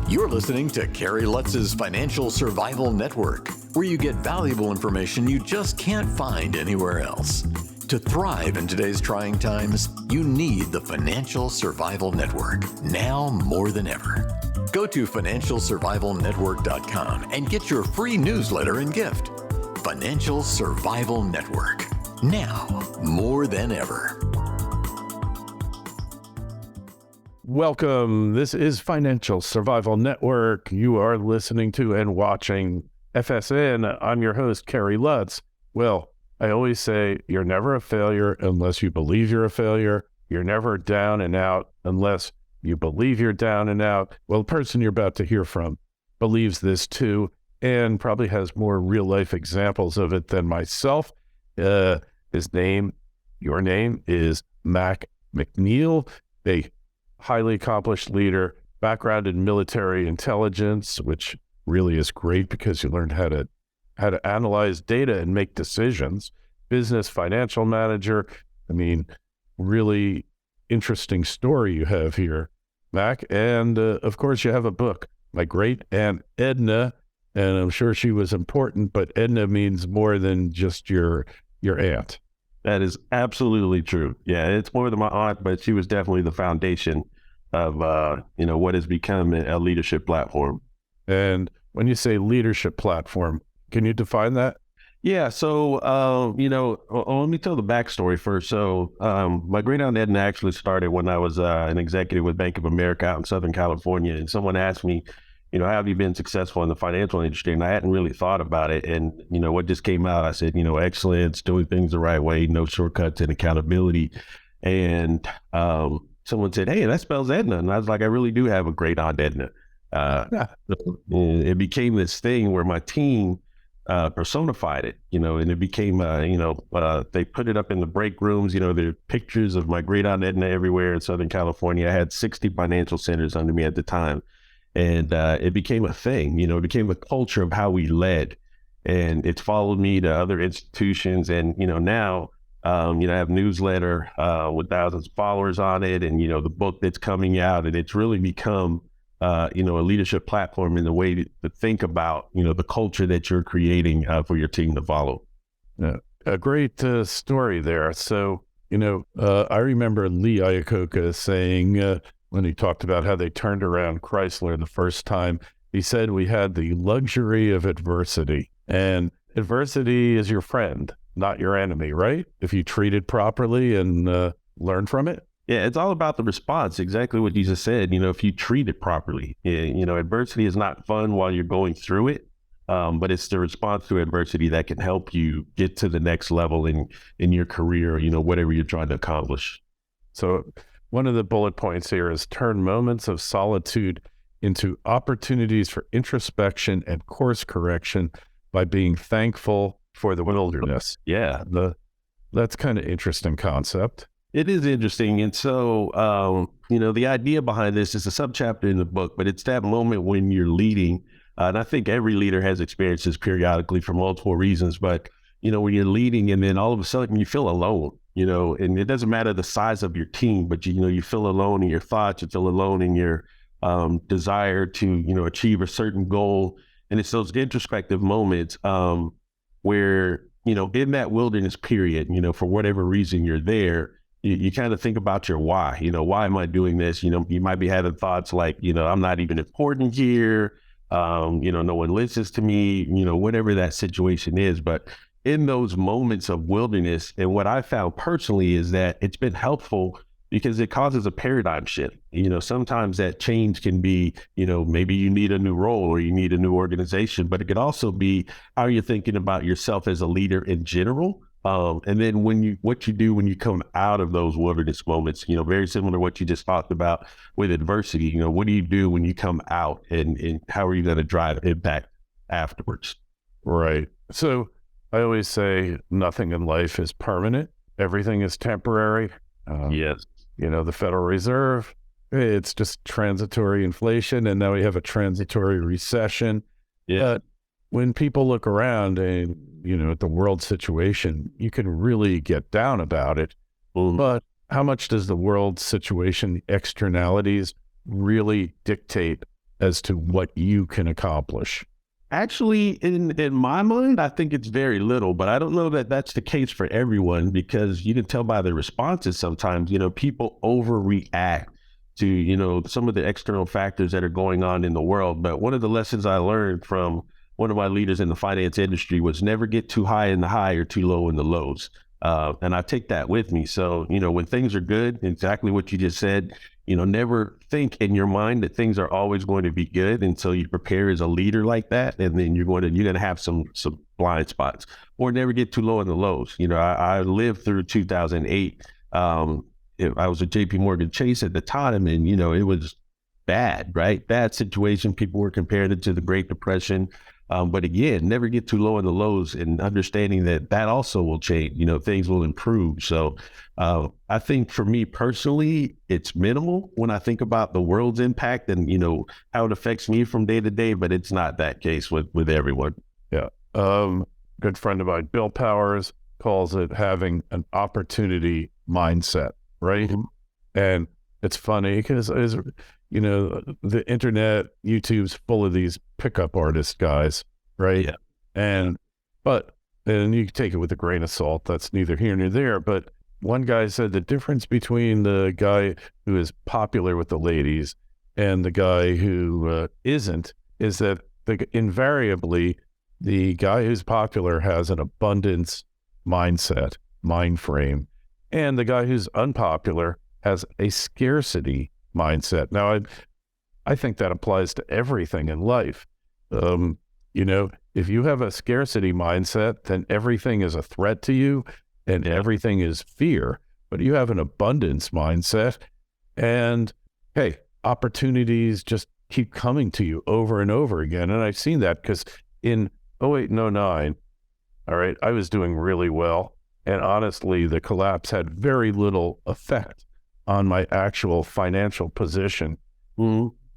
You're listening to Kerry Lutz's Financial Survival Network, where you get valuable information you just can't find anywhere else. To thrive in today's trying times, you need the Financial Survival Network, now more than ever. Go to financialsurvivalnetwork.com and get your free newsletter and gift. Financial Survival Network, now more than ever. Welcome. This is Financial Survival Network. You are listening to and watching FSN. I'm your host, Kerry Lutz. Well, I always say you're never a failure unless you believe you're a failure. You're never down and out unless you believe you're down and out. Well, the person you're about to hear from believes this too, and probably has more real life examples of it than myself. Your name is Mac McNeil, a highly accomplished leader, background in military intelligence, which really is great because you learned how to analyze data and make decisions. Business financial manager. I mean, really interesting story you have here, Mac. And of course, you have a book, My Great Aunt Edna, and I'm sure she was important, but Edna means more than just your aunt. That is absolutely true. Yeah, it's more than my aunt, but she was definitely the foundation of, what has become a leadership platform. And when you say leadership platform, can you define that? Yeah. So, let me tell the backstory first. So my great aunt Edna actually started when I was an executive with Bank of America out in Southern California. And someone asked me, how have you been successful in the financial industry? And I hadn't really thought about it. And, what just came out, I said, excellence, doing things the right way, no shortcuts and accountability. And someone said, hey, that spells Edna. And I was like, I really do have a great aunt Edna. It became this thing where my team personified it, and it became, they put it up in the break rooms, there are pictures of my great aunt Edna everywhere in Southern California. I had 60 financial centers under me at the time. And it became a thing, it became a culture of how we led, and it's followed me to other institutions. And, now, I have a newsletter with thousands of followers on it, and, the book that's coming out, and it's really become, a leadership platform in the way to think about, the culture that you're creating for your team to follow. Yeah. A great story there. So, I remember Lee Iacocca saying, when he talked about how they turned around Chrysler the first time, he said we had the luxury of adversity, and adversity is your friend, not your enemy, right? If you treat it properly and learn from it. Yeah, it's all about the response. Exactly what you just said. If you treat it properly, adversity is not fun while you're going through it, but it's the response to adversity that can help you get to the next level in your career, whatever you're trying to accomplish. So one of the bullet points here is turn moments of solitude into opportunities for introspection and course correction by being thankful for the wilderness. Yeah. That's kind of interesting concept. It is interesting. And so, the idea behind this is a subchapter in the book, but it's that moment when you're leading. And I think every leader has experienced this periodically for multiple reasons, but, when you're leading and then all of a sudden you feel alone. And it doesn't matter the size of your team, but you feel alone in your thoughts, you feel alone in your desire to, achieve a certain goal. And it's those introspective moments where, in that wilderness period, for whatever reason you're there, you kind of think about your why. Why am I doing this? You might be having thoughts like, I'm not even important here. No one listens to me, whatever that situation is. But in those moments of wilderness, and what I found personally is that it's been helpful because it causes a paradigm shift. Sometimes that change can be, maybe you need a new role or you need a new organization, but it could also be how you're thinking about yourself as a leader in general. And then what you do when you come out of those wilderness moments, very similar to what you just talked about with adversity, what do you do when you come out and how are you going to drive impact afterwards? Right. So I always say nothing in life is permanent. Everything is temporary. Yes. The Federal Reserve, it's just transitory inflation. And now we have a transitory recession. Yeah. When people look around and, at the world situation, you can really get down about it. But how much does the world situation, externalities, really dictate as to what you can accomplish? Actually, in my mind, I think it's very little, but I don't know that that's the case for everyone, because you can tell by the responses sometimes, people overreact to, some of the external factors that are going on in the world. But one of the lessons I learned from one of my leaders in the finance industry was never get too high in the high or too low in the lows. And I take that with me. So, when things are good, exactly what you just said, never think in your mind that things are always going to be good until you prepare as a leader like that. And then you're going to have some blind spots, or never get too low in the lows. I lived through 2008. I was at JP Morgan Chase at the time, and, it was bad, right? Bad situation. People were comparing it to the Great Depression. But again, never get too low in the lows, and understanding that also will change, things will improve. So I think for me personally, it's minimal when I think about the world's impact and, how it affects me from day to day, but it's not that case with everyone. Yeah. Good friend of mine, Bill Powers, calls it having an opportunity mindset, right? Mm-hmm. And it's funny because, the internet, YouTube's full of these pickup artist guys, right? Yeah. And you can take it with a grain of salt. That's neither here nor there. But one guy said the difference between the guy who is popular with the ladies and the guy who isn't is that invariably the guy who's popular has an abundance mindset, mind frame, and the guy who's unpopular has a scarcity mindset. Now, I think that applies to everything in life. If you have a scarcity mindset, then everything is a threat to you and everything is fear. But you have an abundance mindset, and hey, opportunities just keep coming to you over and over again. And I've seen that because in 2008 and 2009, all right, I was doing really well. And honestly, the collapse had very little effect on my actual financial position.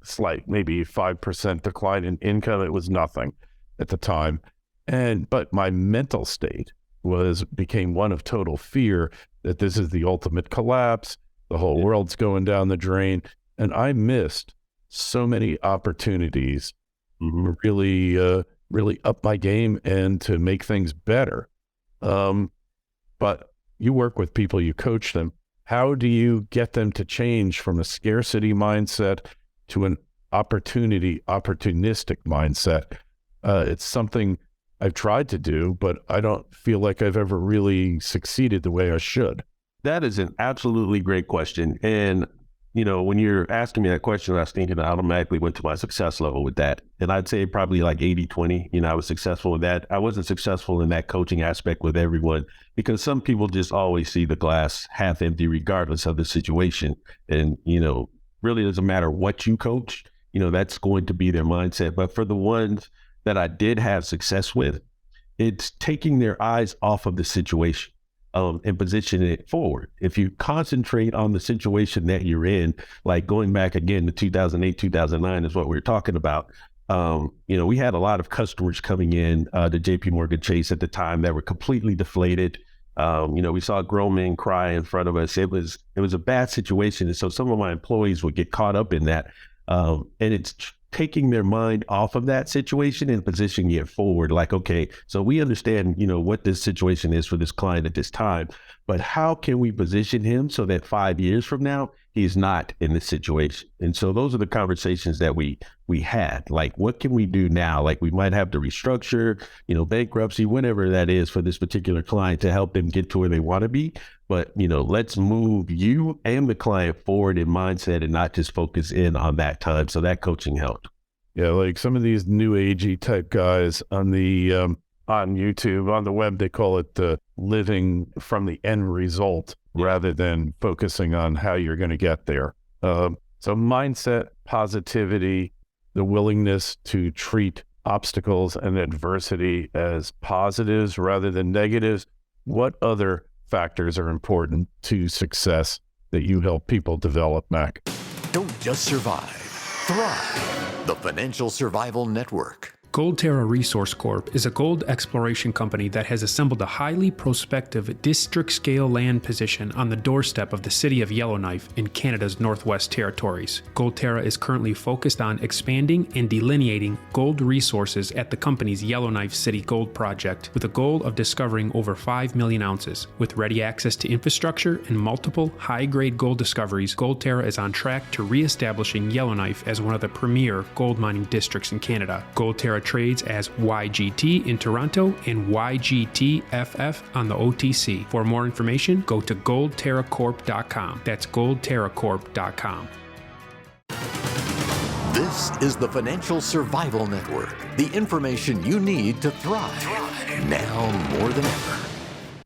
Slight, maybe 5% decline in income. It was nothing at the time. But my mental state became one of total fear that this is the ultimate collapse. The whole world's going down the drain. And I missed so many opportunities to really up my game and to make things better. But you work with people, you coach them. How do you get them to change from a scarcity mindset to an opportunistic mindset? It's something I've tried to do, but I don't feel like I've ever really succeeded the way I should. That is an absolutely great question. And, when you're asking me that question, I was thinking I automatically went to my success level with that. And I'd say probably like 80-20, I was successful with that. I wasn't successful in that coaching aspect with everyone, because some people just always see the glass half empty regardless of the situation. And, really doesn't matter what you coach, that's going to be their mindset. But for the ones that I did have success with, it's taking their eyes off of the situation and positioning it forward. If you concentrate on the situation that you're in, like going back again to 2008, 2009 is what we're talking about. We had a lot of customers coming in to JP Morgan Chase at the time that were completely deflated. We saw grown men cry in front of us. It was a bad situation. And so some of my employees would get caught up in that. And it's taking their mind off of that situation and positioning it forward. Like, okay, so we understand, what this situation is for this client at this time, but how can we position him so that 5 years from now, he's not in this situation? And so those are the conversations that we had. Like, what can we do now? Like, we might have to restructure, bankruptcy, whatever that is for this particular client to help them get to where they want to be. But, let's move you and the client forward in mindset and not just focus in on that time. So that coaching helped. Yeah, like some of these new agey type guys on the on YouTube, on the web, they call it living from the end result rather than focusing on how you're going to get there. So mindset, positivity, the willingness to treat obstacles and adversity as positives rather than negatives. What other factors are important to success that you help people develop, Mac? Don't just survive, thrive. The Financial Survival Network, Goldterra Resource Corp is a gold exploration company that has assembled a highly prospective district-scale land position on the doorstep of the city of Yellowknife in Canada's Northwest Territories. Goldterra is currently focused on expanding and delineating gold resources at the company's Yellowknife City Gold Project, with a goal of discovering over 5 million ounces. With ready access to infrastructure and multiple high-grade gold discoveries, Goldterra is on track to re-establishing Yellowknife as one of the premier gold mining districts in Canada. Goldterra trades as YGT in Toronto and YGTFF on the OTC. For more information, go to goldterracorp.com. That's goldterracorp.com. This is the Financial Survival Network, the information you need to thrive now more than ever.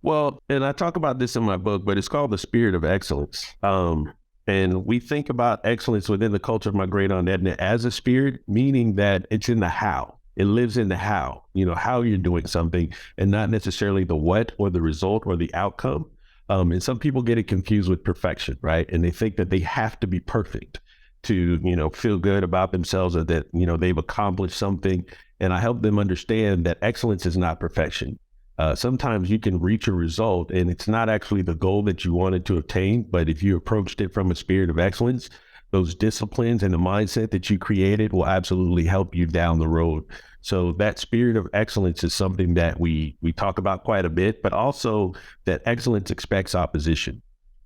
Well, and I talk about this in my book, but it's called The Spirit of Excellence. And we think about excellence within the culture of my great aunt Edna as a spirit, meaning that it's in the how. It lives in the how, how you're doing something, and not necessarily the what or the result or the outcome. And some people get it confused with perfection, right? And they think that they have to be perfect to, feel good about themselves, or that, they've accomplished something. And I help them understand that excellence is not perfection. Sometimes you can reach a result and it's not actually the goal that you wanted to obtain, but if you approached it from a spirit of excellence, those disciplines and the mindset that you created will absolutely help you down the road. So that spirit of excellence is something that we talk about quite a bit, but also that excellence expects opposition.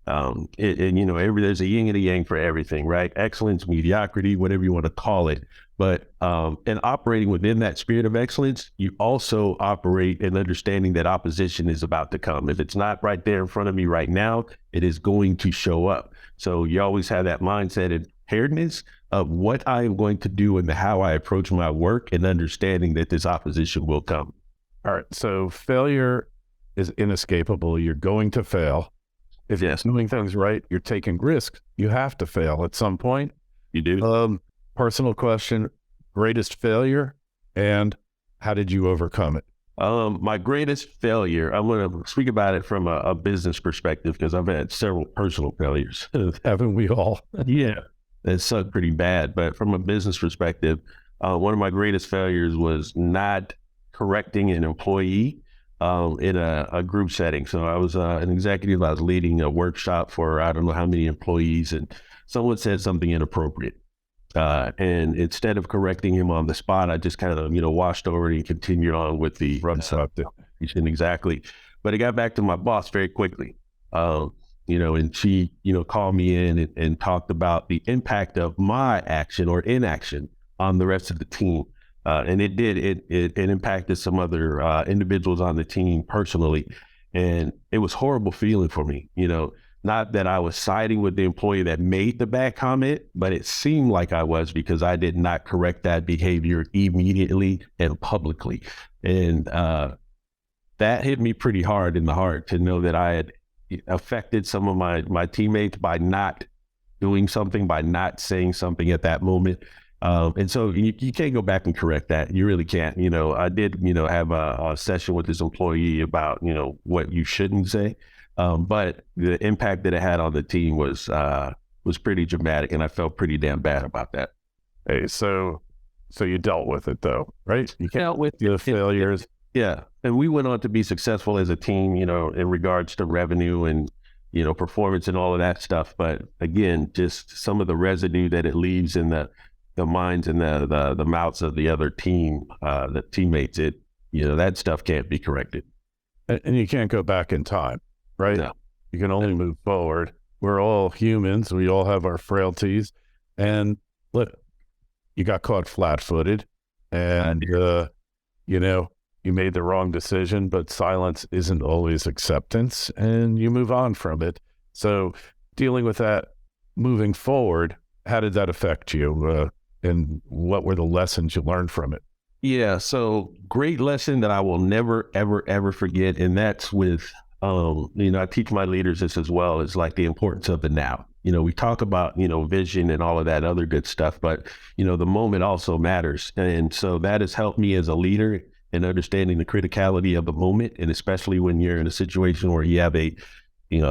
There's a yin and a yang for everything, right? Excellence, mediocrity, whatever you want to call it. But in operating within that spirit of excellence, you also operate in understanding that opposition is about to come. If it's not right there in front of me right now, it is going to show up. So you always have that mindset and preparedness of what I am going to do and how I approach my work, and understanding that this opposition will come. All right. So failure is inescapable. You're going to fail. If you're doing things right, you're taking risks. You have to fail at some point. You do. Personal question, greatest failure, and how did you overcome it? My greatest failure, I'm going to speak about it from a business perspective, because I've had several personal failures. Haven't we all? Yeah, it sucked pretty bad. But from a business perspective, one of my greatest failures was not correcting an employee in a group setting. So I was an executive. I was leading a workshop for I don't know how many employees, and someone said something inappropriate. And instead of correcting him on the spot, I just kind of, washed over it and continued on with the exactly. But it got back to my boss very quickly, and she, called me in and talked about the impact of my action or inaction on the rest of the team. And it did, it impacted some other individuals on the team personally. And it was horrible feeling for me, not that I was siding with the employee that made the bad comment, but it seemed like I was, because I did not correct that behavior immediately and publicly. And that hit me pretty hard in the heart, to know that I had affected some of my teammates by not doing something, by not saying something at that moment. And so you can't go back and correct that. You really can't. I did, have a session with this employee about, what you shouldn't say. But the impact that it had on the team was pretty dramatic, and I felt pretty damn bad about that. Hey, so you dealt with it though, right? You dealt with the failures. Yeah. And we went on to be successful as a team, in regards to revenue and, performance and all of that stuff. But again, just some of the residue that it leaves in the minds and the mouths of the other team, the teammates, that stuff can't be corrected. And you can't go back in time. Right? No. You can only move forward. We're all humans. We all have our frailties. And look, you got caught flat-footed, and, you made the wrong decision, but silence isn't always acceptance, and you move on from it. So dealing with that, moving forward, how did that affect you? And what were the lessons you learned from it? Yeah. So great lesson that I will never, ever, ever forget. And that's with, I teach my leaders this as well. It's like the importance of the now. We talk about, vision and all of that other good stuff, but, the moment also matters. And so that has helped me as a leader in understanding the criticality of the moment. And especially when you're in a situation where you have a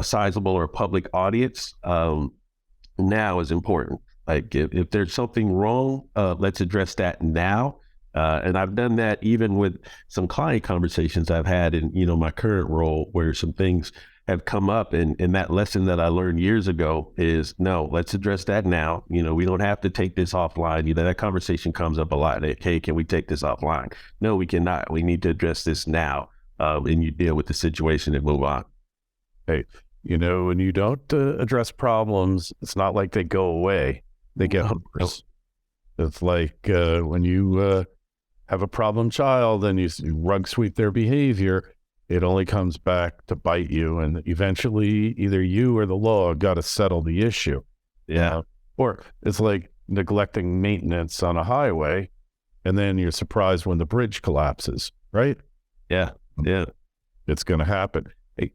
sizable or public audience, now is important. Like if there's something wrong, let's address that now. And I've done that even with some client conversations I've had in, my current role, where some things have come up, and that lesson that I learned years ago is, no, let's address that now. We don't have to take this offline. That conversation comes up a lot. Hey, can we take this offline? No, we cannot. We need to address this now. And you deal with the situation and move on. Hey, when you don't address problems, it's not like they go away. They get worse. It's like when you have a problem child and you rug sweep their behavior, it only comes back to bite you. And eventually either you or the law got to settle the issue. Yeah. Or it's like neglecting maintenance on a highway, and then you're surprised when the bridge collapses, right? Yeah. Yeah. It's going to happen. Hey,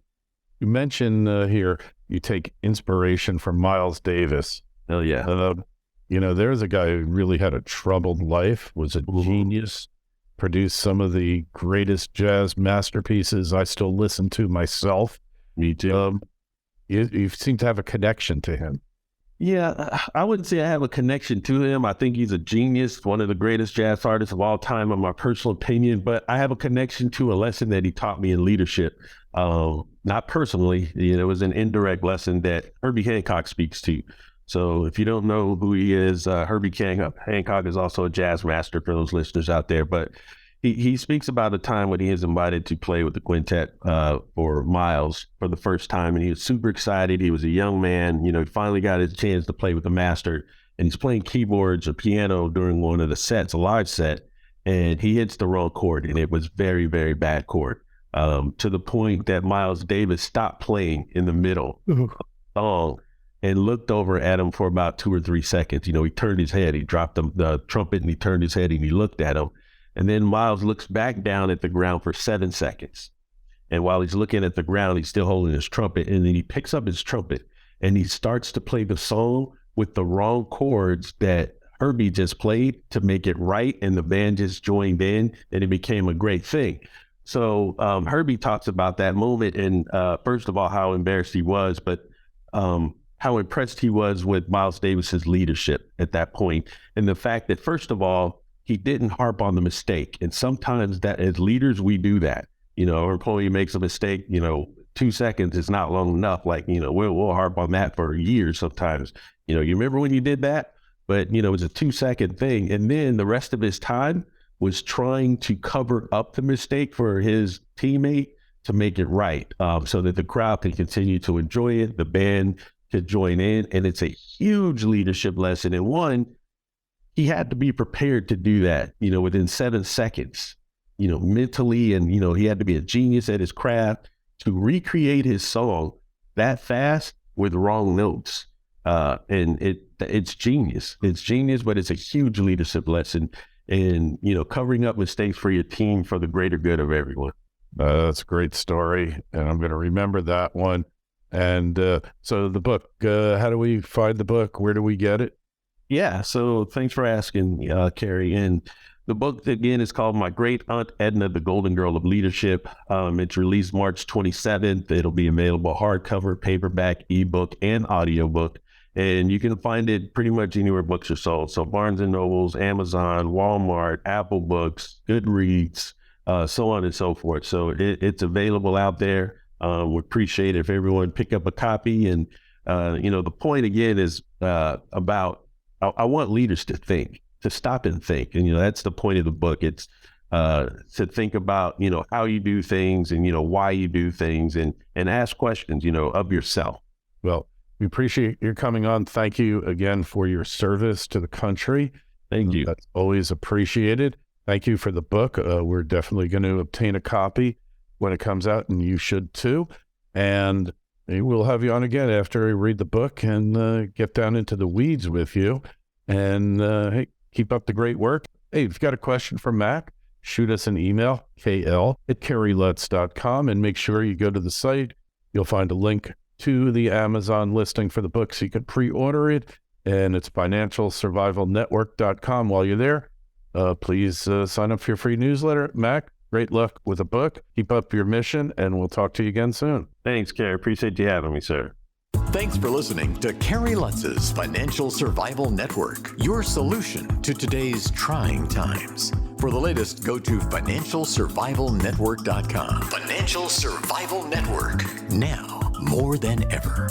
you mentioned here you take inspiration from Miles Davis. Oh, yeah. There's a guy who really had a troubled life, was a genius, produced some of the greatest jazz masterpieces I still listen to myself. Me too. You seem to have a connection to him. Yeah, I wouldn't say I have a connection to him. I think he's a genius, one of the greatest jazz artists of all time, in my personal opinion. But I have a connection to a lesson that he taught me in leadership. Not personally, it was an indirect lesson that Herbie Hancock speaks to. So if you don't know who he is, Herbie Hancock is also a jazz master for those listeners out there. But he speaks about a time when he is invited to play with the quintet for Miles for the first time. And he was super excited. He was a young man. He finally got his chance to play with the master. And he's playing keyboards or piano during one of the sets, a live set. And he hits the wrong chord. And it was very, very bad chord, to the point that Miles Davis stopped playing in the middle of the song and looked over at him for about 2 or 3 seconds. He turned his head. He dropped the trumpet and he turned his head and he looked at him. And then Miles looks back down at the ground for 7 seconds. And while he's looking at the ground, he's still holding his trumpet. And then he picks up his trumpet and he starts to play the song with the wrong chords that Herbie just played to make it right. And the band just joined in and it became a great thing. So Herbie talks about that moment and first of all, how embarrassed he was, but how impressed he was with Miles Davis's leadership at that point. And the fact that, first of all, he didn't harp on the mistake. And sometimes that as leaders, we do that. Our employee makes a mistake, 2 seconds is not long enough. Like, we'll harp on that for years sometimes. You remember when you did that? But, it was a 2-second thing. And then the rest of his time was trying to cover up the mistake for his teammate to make it right, so that the crowd can continue to enjoy it, the band could join in. And it's a huge leadership lesson. And one, he had to be prepared to do that, within 7 seconds, mentally. And, he had to be a genius at his craft to recreate his song that fast with wrong notes. And it's genius. It's genius, but it's a huge leadership lesson in, covering up mistakes for your team for the greater good of everyone. That's a great story. And I'm going to remember that one. And so the book, how do we find the book? Where do we get it? Yeah, so thanks for asking, Carrie. And the book, again, is called My Great Aunt Edna, the Golden Girl of Leadership. It's released March 27th. It'll be available hardcover, paperback, ebook, and audiobook. And you can find it pretty much anywhere books are sold. So Barnes & Nobles, Amazon, Walmart, Apple Books, Goodreads, so on and so forth. So it's available out there. We appreciate it if everyone pick up a copy. And, the point, again, is about I want leaders to think, to stop and think. And, that's the point of the book. It's to think about, how you do things and, why you do things and ask questions, of yourself. Well, we appreciate your coming on. Thank you again for your service to the country. Thank you. That's always appreciated. Thank you for the book. We're definitely going to obtain a copy when it comes out, and you should too. And we'll have you on again after we read the book and get down into the weeds with you. And hey, keep up the great work. Hey, if you've got a question for Mac, shoot us an email, kl@kerrylutz.com, and make sure you go to the site. You'll find a link to the Amazon listing for the book so you can pre-order it. And it's financialsurvivalnetwork.com. While you're there, please sign up for your free newsletter. Mac, great luck with the book. Keep up your mission, and we'll talk to you again soon. Thanks, Kerry. Appreciate you having me, sir. Thanks for listening to Kerry Lutz's Financial Survival Network, your solution to today's trying times. For the latest, go to financialsurvivalnetwork.com. Financial Survival Network, now more than ever.